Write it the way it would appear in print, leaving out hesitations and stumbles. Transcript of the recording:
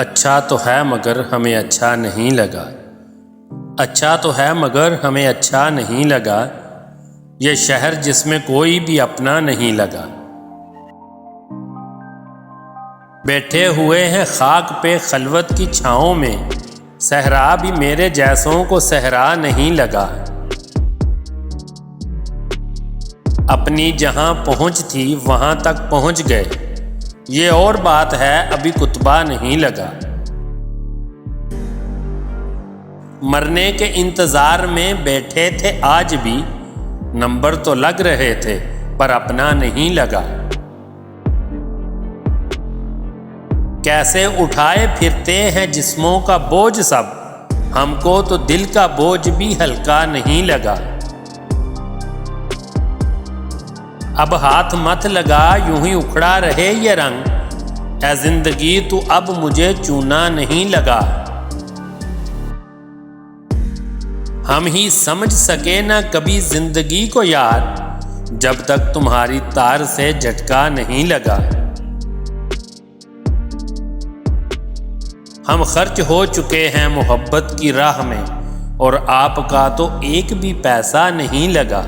अच्छा तो है मगर हमें अच्छा नहीं लगा। अच्छा तो है मगर हमें अच्छा नहीं लगा, ये शहर जिसमें कोई भी अपना नहीं लगा। बैठे हुए हैं खाक पे खलवत की छाँव में, सहरा भी मेरे जैसों को सहरा नहीं लगा। अपनी जहां पहुंच थी वहां तक पहुंच गए, ये और बात है अभी कुतबा नहीं लगा। मरने के इंतजार में बैठे थे आज भी, नंबर तो लग रहे थे पर अपना नहीं लगा। कैसे उठाए फिरते हैं जिस्मों का बोझ सब, हमको तो दिल का बोझ भी हल्का नहीं लगा। अब हाथ मत लगा यूं ही उखड़ा रहे ये रंग, ऐ जिंदगी तू अब मुझे चूना नहीं लगा। हम ही समझ सके ना कभी जिंदगी को यार, जब तक तुम्हारी तार से झटका नहीं लगा। हम खर्च हो चुके हैं मोहब्बत की राह में, और आपका तो एक भी पैसा नहीं लगा।